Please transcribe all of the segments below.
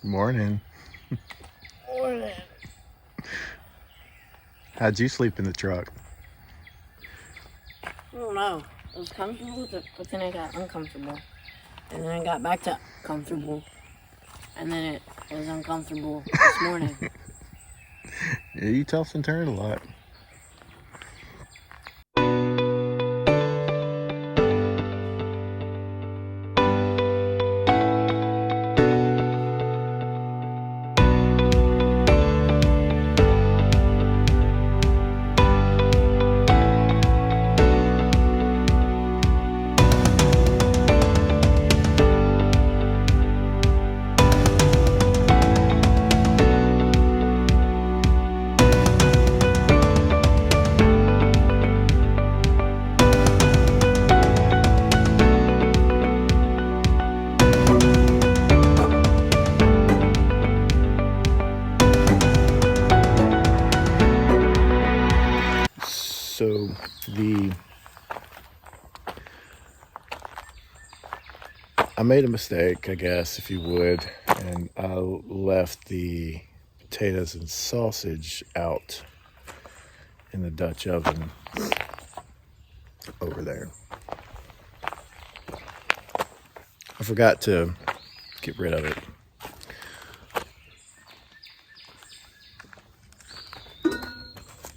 Morning. Morning. How'd you sleep in the truck? I don't know. It was comfortable, but then it got uncomfortable. And then I got back to comfortable. And then it was uncomfortable this morning. Yeah, you toss and turn a lot. So I made a mistake, I guess, if you would, and I left the potatoes and sausage out in the Dutch oven over there. I forgot to get rid of it.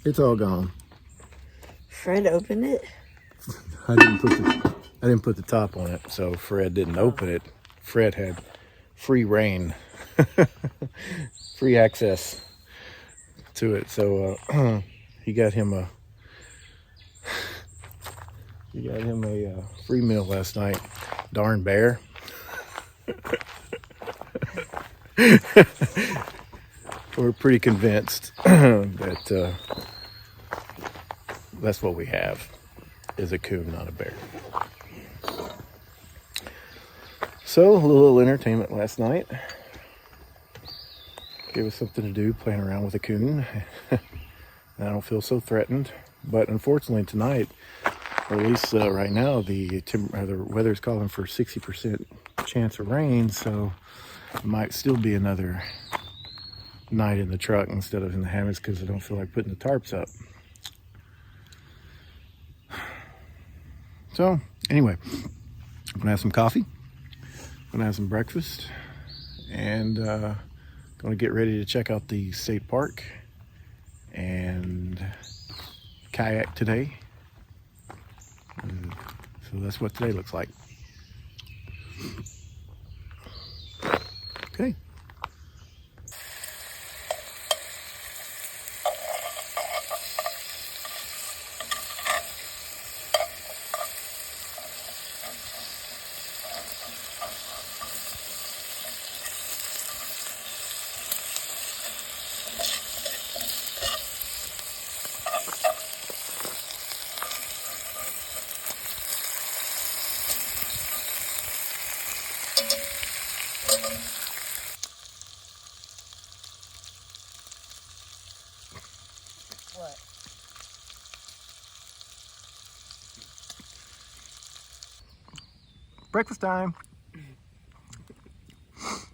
It's all gone. Fred opened it. I didn't put the top on it, so Fred didn't open it. Fred had free reign, free access to it. So he got him a free meal last night. Darn bear. We're pretty convinced that that's what we have, is a coon, not a bear. So a little entertainment last night. Gave us something to do, playing around with a coon. I don't feel so threatened, but unfortunately tonight, or at least right now, the weather's calling for 60% chance of rain, so it might still be another night in the truck instead of in the hammocks because I don't feel like putting the tarps up. So anyway, I'm gonna have some coffee, gonna have some breakfast, and gonna get ready to check out the state park and kayak today. So that's what today looks like. Okay. What? Breakfast time. This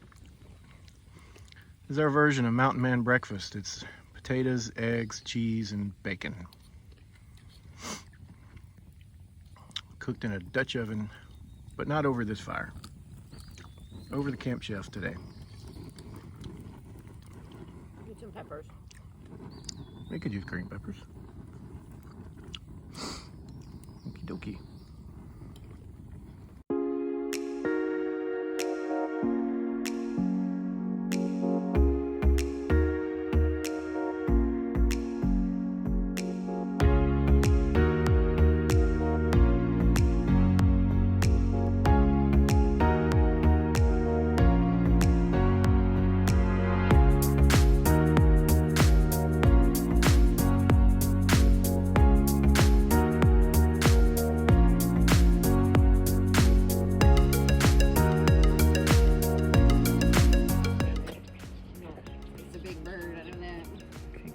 is our version of Mountain Man breakfast. It's potatoes, eggs, cheese, and bacon. Cooked in a Dutch oven, but not over this fire. Over the camp chef today. Get some peppers. We could use green peppers. Okie dokie.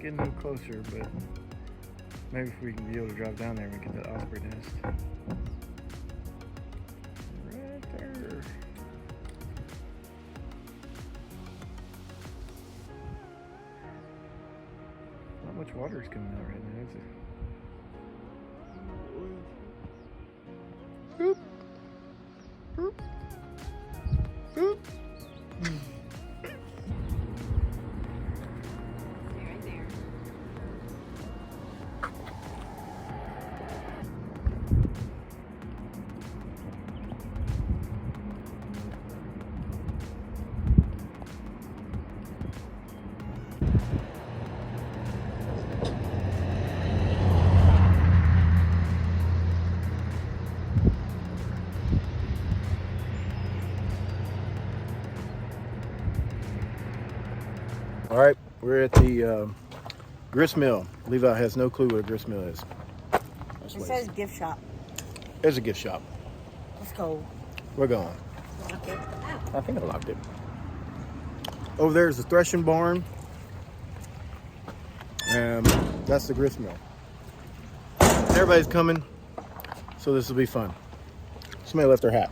Getting no closer, but maybe if we can be able to drive down there and we get that osprey nest. Right there. water is coming out right now, is it? Boop. Boop. Boop. Right there. All right, we're at the grist mill. Levi has no clue what a grist mill is. It says gift shop. There's a gift shop. Let's go. We're going. Okay. I think I locked it. Over there is the threshing barn. And that's the grist mill. Everybody's coming, so this will be fun. Somebody left their hat.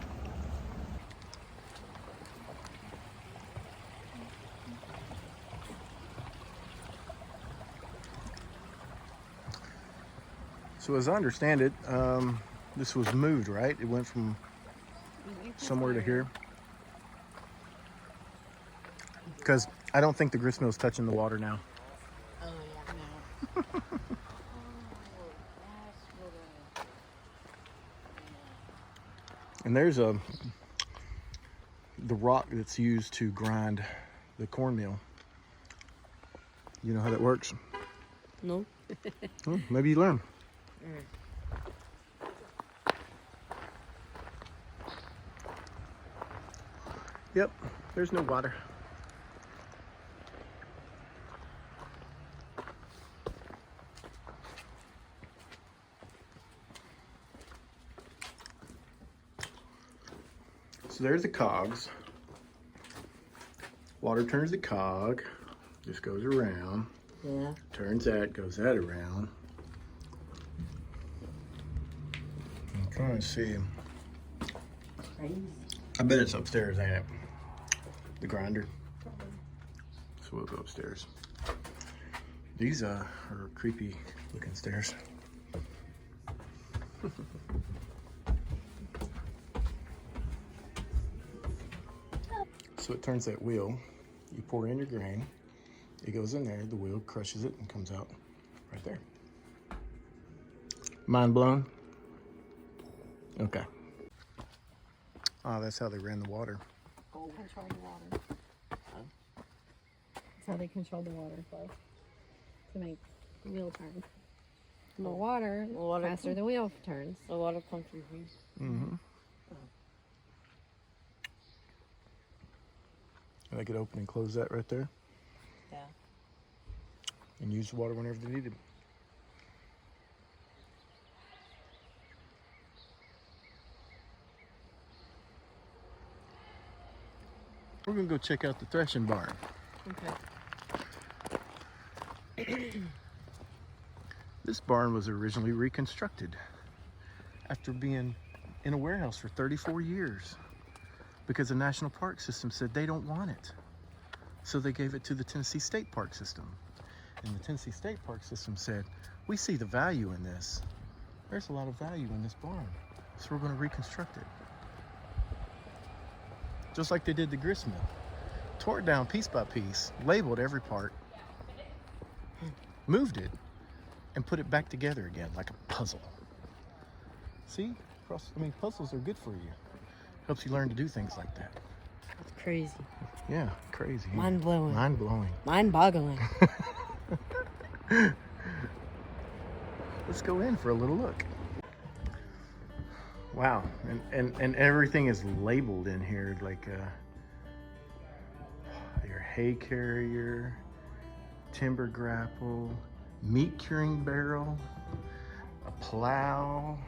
So as I understand it, this was moved, right? It went from somewhere to here. Because I don't think the grist mill is touching the water now. Oh, yeah, no. And there's the rock that's used to grind the cornmeal. You know how that works? No. Well, maybe you learn. Yep, there's no water. So there's the cogs. Water turns the cog, just goes around. Yeah. Turns that, goes that around. I'm trying to see. Crazy. I bet it's upstairs, ain't it? The grinder. So we'll go upstairs. These are creepy looking stairs. So it turns that wheel. You pour in your grain. It goes in there. The wheel crushes it and comes out right there. Mind blown? Okay. Oh, that's how they ran the water. Control the water. That's how they control the water flow to make the wheel turn. More water, faster the wheel turns. The water comes from here. Mm-hmm. And they could open and close that right there. Yeah. And use the water whenever they needed. We're gonna go check out the threshing barn. Okay. This barn was originally reconstructed after being in a warehouse for 34 years because the National Park System said they don't want it. So they gave it to the Tennessee State Park System. And the Tennessee State Park System said, we see the value in this. There's a lot of value in this barn. So we're going to reconstruct it. Just like they did the grist mill. Tore it down piece by piece, labeled every part, moved it, and put it back together again like a puzzle. See? Puzzles are good for you. Helps you learn to do things like that. That's crazy. Yeah, crazy. Mind blowing. Mind blowing. Mind boggling. Let's go in for a little look. Wow, and everything is labeled in here, like your hay carrier, timber grapple, meat curing barrel, a plow,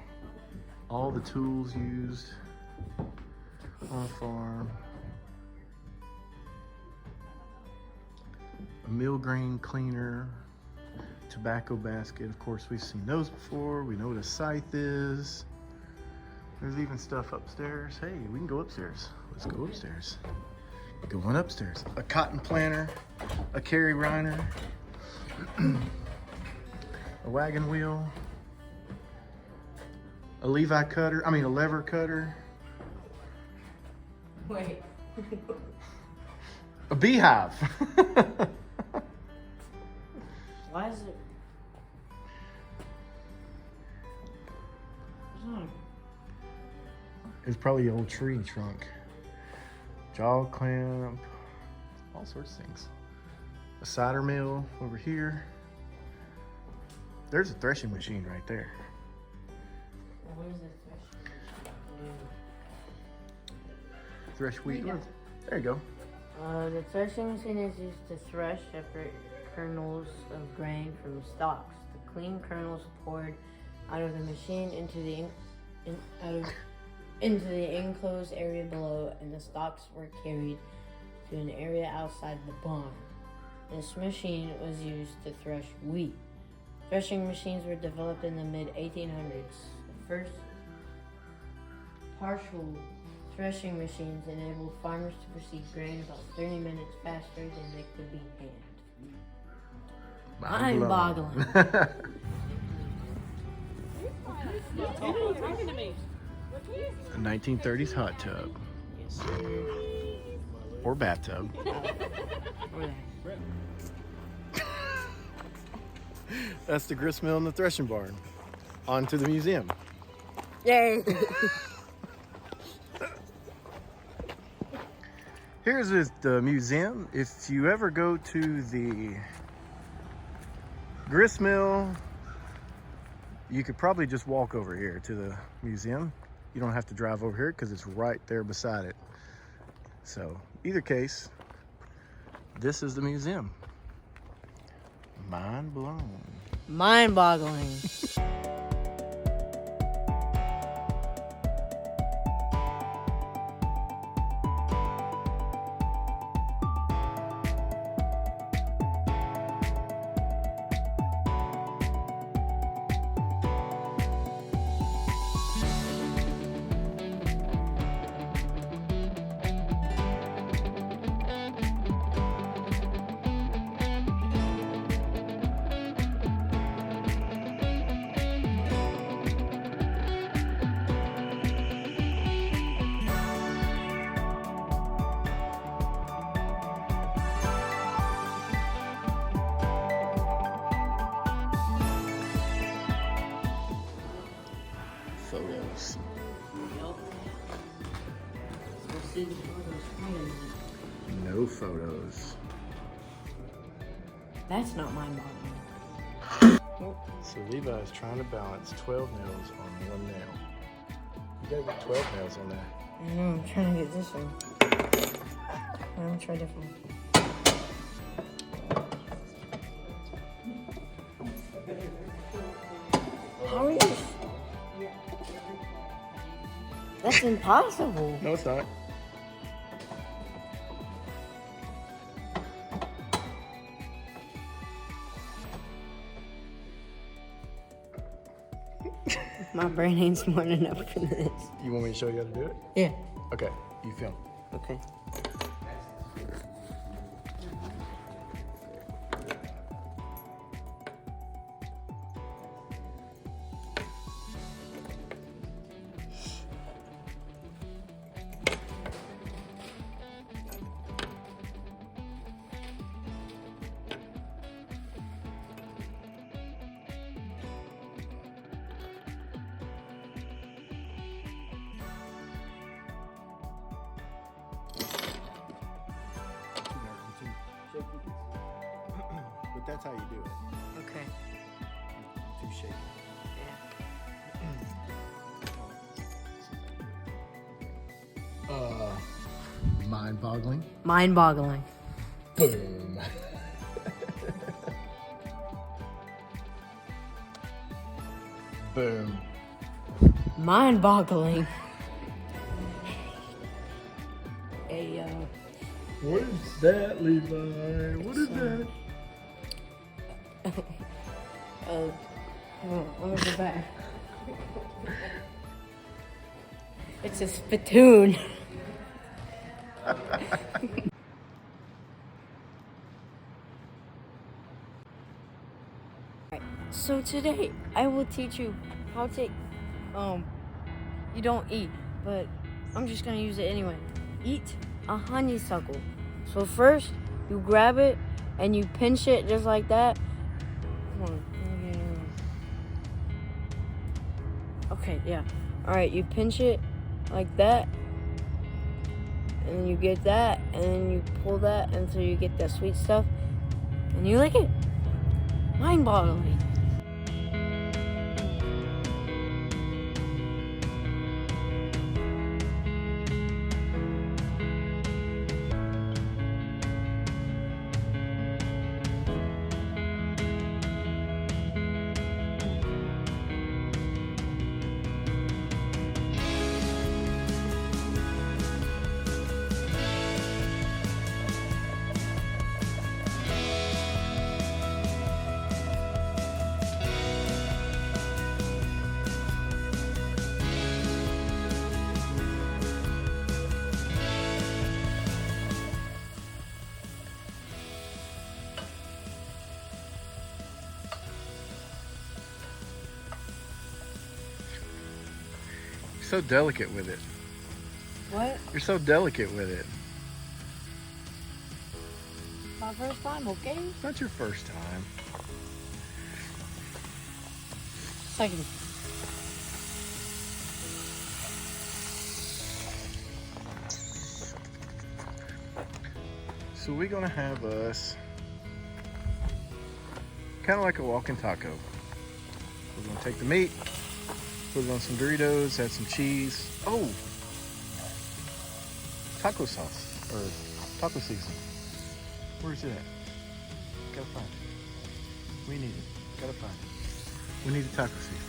all the tools used on a farm, a mill grain cleaner, tobacco basket. Of course, we've seen those before. We know what a scythe is. There's even stuff upstairs. Hey, we can go upstairs. Let's go upstairs. Going upstairs. A cotton planter, a carry reiner. a wagon wheel, a lever cutter, Wait. a beehive. Why is it? What's on? It's probably an old tree trunk. Jaw clamp, all sorts of things. A cider mill over here. There's a threshing machine right there. What is this threshing? Thresh wheat. Yeah. There you go. The threshing machine is used to thresh separate kernels of grain from stalks. The clean kernels poured out of the machine into the enclosed area below, and the stalks were carried to an area outside the barn. This machine was used to thresh wheat. Threshing machines were developed in the mid-1800s. The first partial threshing machines enabled farmers to receive grain about 30 minutes faster than they could be handed. Mind-boggling. A 1930s hot tub. Yes, sir. Or bathtub. That's the grist mill and the threshing barn. On to the museum. Yay! Here's the museum. If you ever go to the grist mill, you could probably just walk over here to the museum. You don't have to drive over here because it's right there beside it. So, either case, this is the museum. Mind blown. Mind-boggling. Photos. Let's see the photos. No photos. That's not mind-boggling. So Levi is trying to balance 12 nails on one nail. You gotta get 12 nails on that. I know, I'm trying to get this one. I'm gonna try different one. How are you? That's impossible. No, it's not. My brain ain't smart enough for this. You want me to show you how to do it? Yeah. Okay, you film. Okay. But that's how you do it. Okay. Too shaky. Yeah. Mind-boggling. Mind-boggling. Boom. Boom. Mind-boggling. Hey, What is that, Levi? What is that? let me go back. It's a spittoon. So today I will teach you how to you don't eat, but I'm just gonna use it anyway. Eat a honeysuckle. So first you grab it and you pinch it just like that. Come on. Okay, yeah. Alright, you pinch it like that. And then you get that, and then you pull that until you get that sweet stuff. And you lick it. Mind-boggling. So delicate with it. What? You're so delicate with it. My first time, okay? It's not your first time. Second. So we're gonna have us kind of like a walking taco. We're gonna take the meat, put it on some Doritos, add some cheese. Oh, taco sauce or taco seasoning. Where's it at? Gotta find it. We need it. Gotta find it. We need a taco seasoning.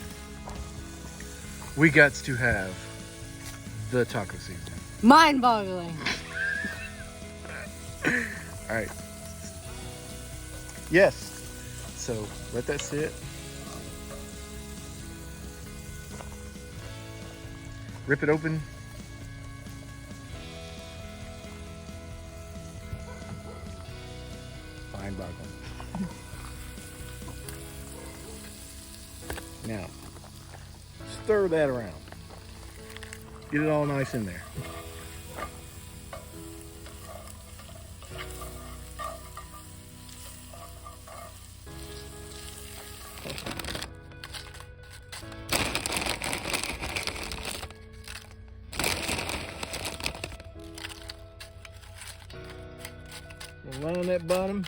We got to have the taco seasoning. Mind-boggling. All right. Yes. So let that sit. Rip it open. Mind-boggling. Now, stir that around. Get it all nice in there. We'll line that bottom.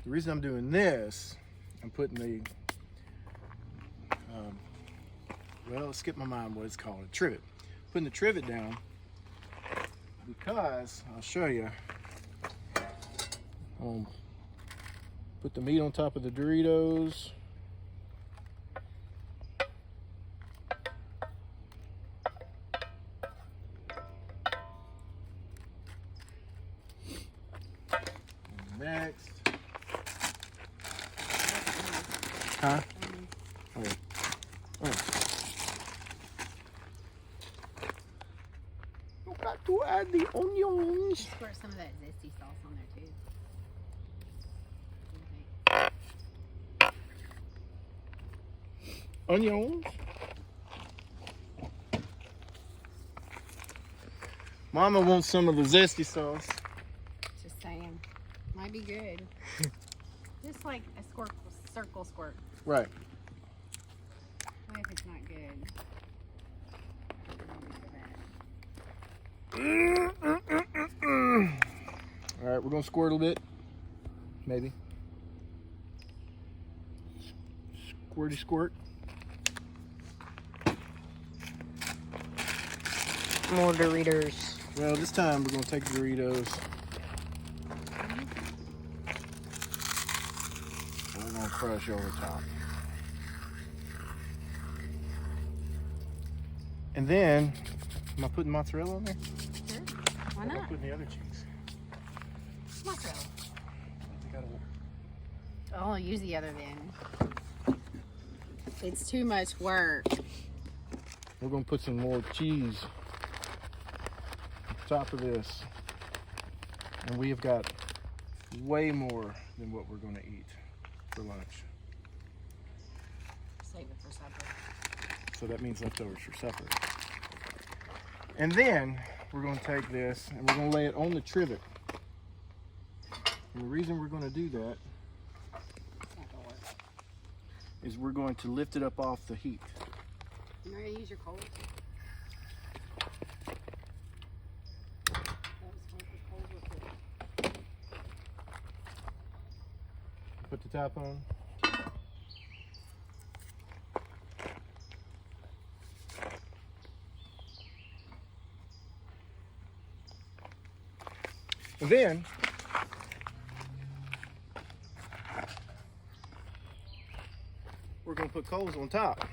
The reason I'm doing this, I'm putting the, well, skip my mind what it's called, a trivet. Putting the trivet down because, I'll show you, put the meat on top of the Doritos. Next. Huh? Oh. Oh. You got to add the onions. Squirt some of that zesty sauce on there too. Onions. Mama wants some of the zesty sauce. Just saying. Might be good. Just like a circle squirt. Right. What if it's not good? All right, we're gonna squirt a little bit, maybe. Squirty squirt. More Doritos. Well, this time we're gonna take the Doritos. And we're gonna crush over top. And then, am I putting mozzarella on there? Sure. Why Or am I not? putting the other cheese? Mozzarella. I think I'll use the other then. It's too much work. we're gonna put some more cheese on top of this. And we have got way more than what we're going to eat for lunch. Save it for supper. So that means leftovers for supper. And then we're going to take this and we're going to lay it on the trivet. And the reason we're going to do that is we're going to lift it up off the heat. You're going to use your coals? Put the top on. And then we're going to put coals on top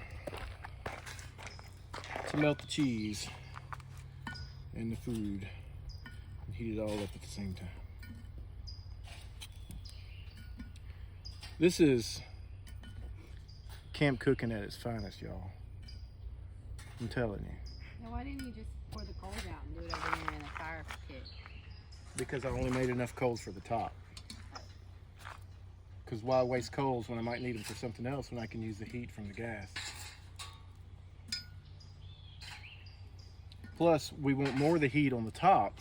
to melt the cheese and the food and heat it all up at the same time. This is camp cooking at its finest, y'all. I'm telling you. Now, why didn't you just pour the coals out and do it over there in the fire pit? Because I only made enough coals for the top. Because why waste coals when I might need them for something else when I can use the heat from the gas? Plus, we want more of the heat on the top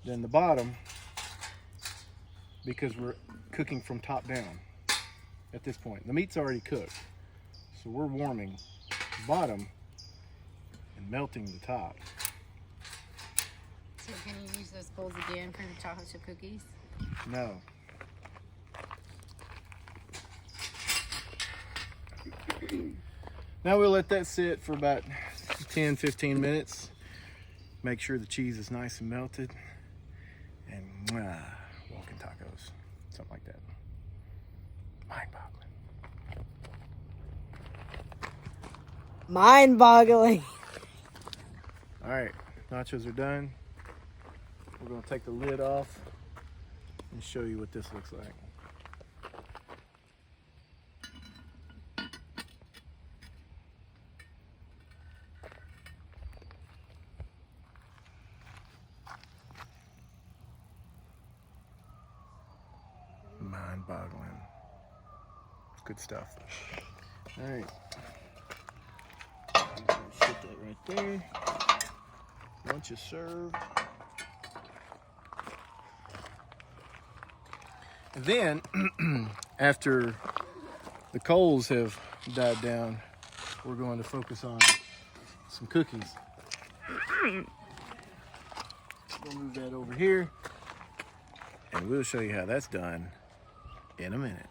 than the bottom because we're cooking from top down at this point. The meat's already cooked, so we're warming the bottom and melting the top. So can you use those coals again for the chocolate chip cookies? No. Now we'll let that sit for about 10-15 minutes. Make sure the cheese is nice and melted. And walking tacos. Something like that. Mind-boggling. Mind-boggling. Alright, nachos are done. We're going to take the lid off and show you what this looks like. Mind-boggling. It's good stuff. All right. Shit that right there. Lunch is served. And then, after the coals have died down, we're going to focus on some cookies. We'll move that over here, and we'll show you how that's done in a minute.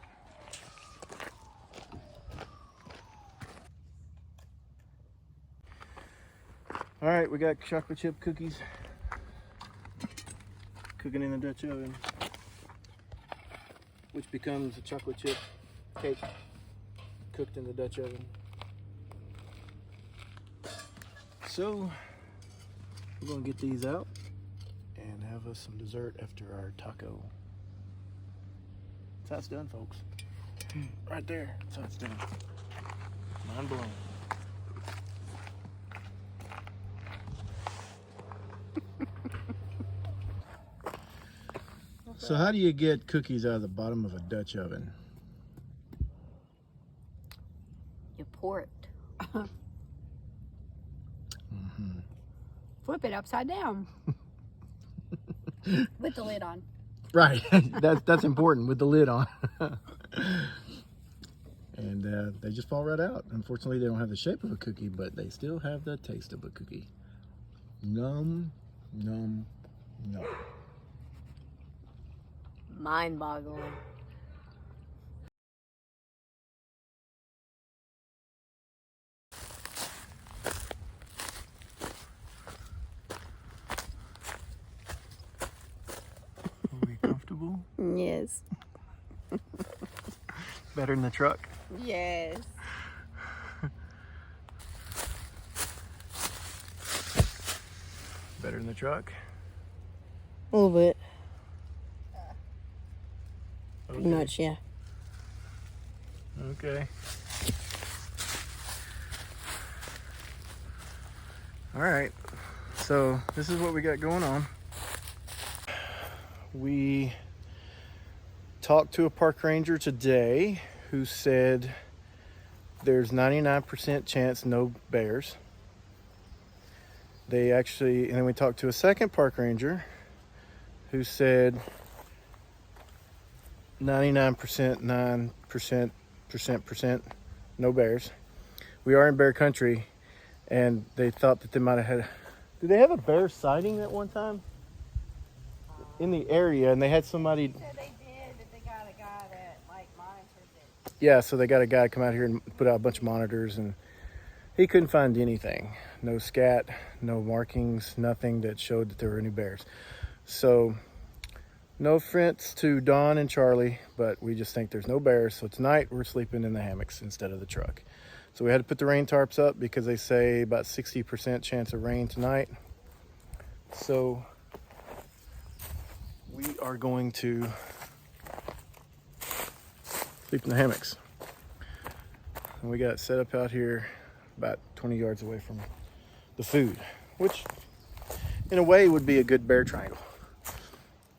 All right, we got chocolate chip cookies cooking in the Dutch oven, which becomes a chocolate chip cake cooked in the Dutch oven. So we're gonna get these out and have us some dessert after our taco. That's how it's done, folks. Right there, that's how it's done. Mind blown. So how do you get cookies out of the bottom of a Dutch oven? You pour it. Mm-hmm. Flip it upside down. With the lid on. Right, that's important, with the lid on. And they just fall right out. Unfortunately, they don't have the shape of a cookie, but they still have the taste of a cookie. Num, num, num. Mind-boggling. Are we comfortable? Yes. Better than the truck? Yes. Better than the truck? A little bit. Okay. Pretty much, yeah. Okay. All right. So this is what we got going on. We talked to a park ranger today who said there's 99% chance no bears. And then we talked to a second park ranger who said 99% no bears. We are in bear country, and they thought that they might have had. Did they have a bear sighting at one time in the area? And they had somebody. Yeah, they did, but they got a guy that monitors it. Yeah, so they got a guy come out here and put out a bunch of monitors, and he couldn't find anything. No scat, no markings, nothing that showed that there were any bears. So, no offense to Don and Charlie, but we just think there's no bears. So tonight we're sleeping in the hammocks instead of the truck. So we had to put the rain tarps up because they say about 60% chance of rain tonight. So we are going to sleep in the hammocks. And we got it set up out here about 20 yards away from the food, which in a way would be a good bear triangle.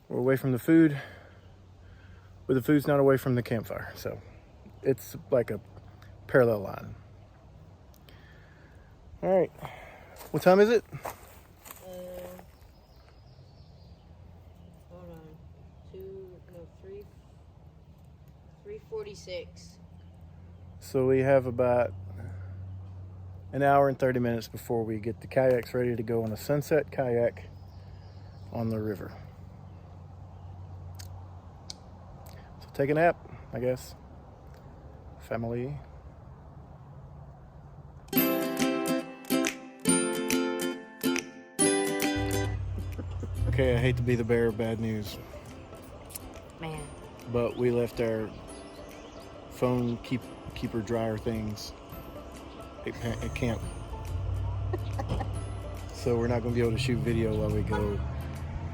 We're away from the food, but the food's not away from the campfire. So it's like a parallel line. All right, what time is it? Hold on. 3:46. So we have about an hour and 30 minutes before we get the kayaks ready to go on a sunset kayak on the river. So take a nap, I guess. Family. Okay, I hate to be the bearer of bad news, Man. but we left our phone keeper dryer things at camp. So we're not going to be able to shoot video while we go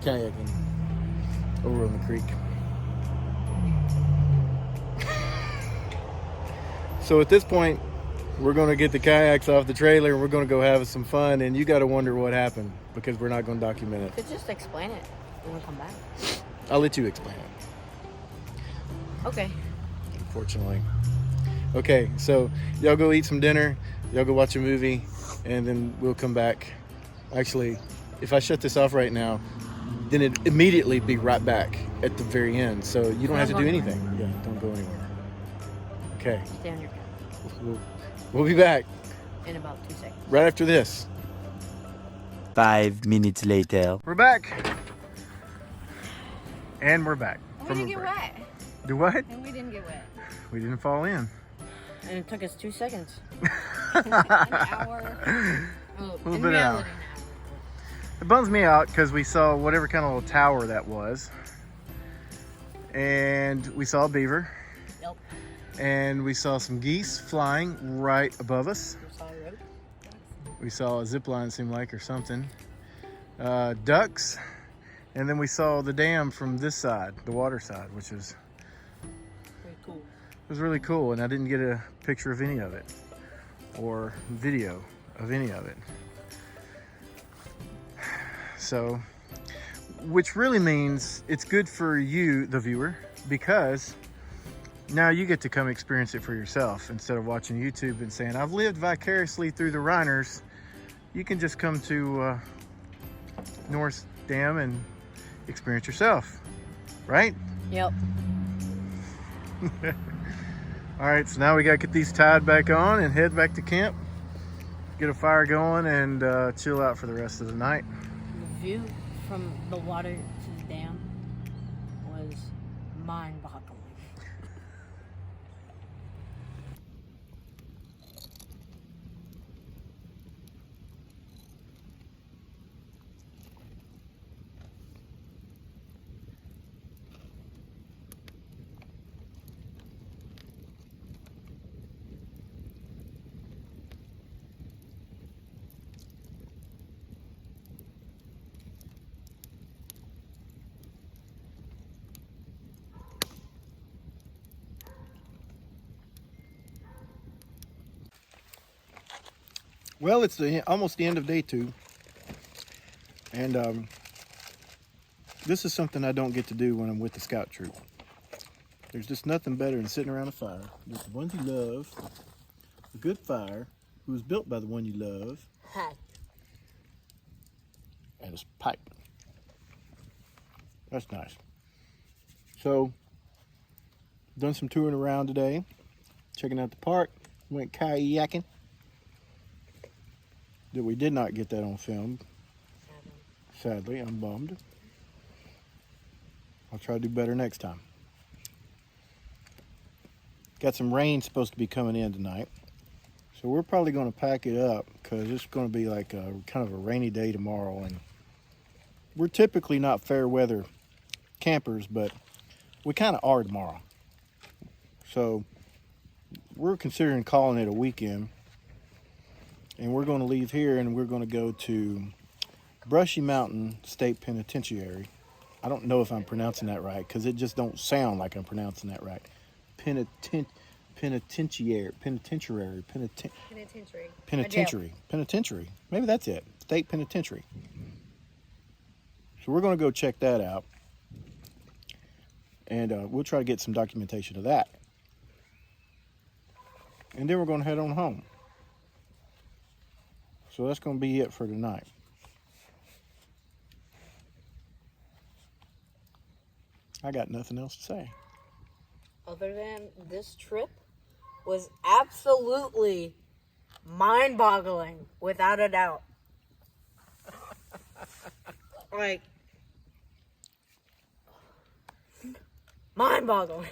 kayaking over on the creek. So at this point, we're going to get the kayaks off the trailer and we're going to go have some fun, and you got to wonder what happened because we're not going to document it. You could just explain it when we come back. I'll let you explain it. Okay. Unfortunately. Okay, so y'all go eat some dinner, y'all go watch a movie, and then we'll come back. Actually, if I shut this off right now, then it'd immediately be right back at the very end. So you don't have to do anything. Yeah, don't go anywhere. Okay. Stay on your couch. We'll be back In about 2 seconds. right after this. 5 minutes later. We're back. And we're back. We from didn't a get break. wet. Do what? And we didn't get wet. We didn't fall in. And it took us 2 seconds. An hour. Oh, little in bit reality, out. It bums me out because we saw whatever kind of little tower that was. And we saw a beaver. Yep. And we saw some geese flying right above us. We saw a rope. We saw a zip line, seemed like, or something. Ducks. And then we saw the dam from this side, the water side, which is Pretty cool. it was really cool. And I didn't get a picture of any of it or video of any of it. So, which really means it's good for you, the viewer, because now you get to come experience it for yourself instead of watching YouTube and saying, I've lived vicariously through the Rhiners. You can just come to Norris Dam and experience yourself, right? Yep. All right, so now we gotta get these tied back on and head back to camp, get a fire going, and chill out for the rest of the night. The view from the water to the dam was mind-boggling. Well, it's almost the end of day 2, and this is something I don't get to do when I'm with the scout troop. There's just nothing better than sitting around a fire with the ones you love, a good fire, who was built by the one you love, and his pipe. That's nice. So, done some touring around today, checking out the park, went kayaking. That we did not get that on film. Sadly, I'm bummed. I'll try to do better next time. Got some rain supposed to be coming in tonight. So we're probably going to pack it up because it's going to be like a kind of a rainy day tomorrow. And we're typically not fair weather campers, but we kind of are tomorrow. So we're considering calling it a weekend. And we're going to leave here and we're going to go to Brushy Mountain State Penitentiary. I don't know if I'm pronouncing that right because it just don't sound like I'm pronouncing that right. Penitentiary. Maybe that's it. State Penitentiary. So we're going to go check that out. And we'll try to get some documentation of that. And then we're going to head on home. So that's going to be it for tonight. I got nothing else to say. Other than this trip was absolutely mind-boggling, without a doubt. Like, mind-boggling.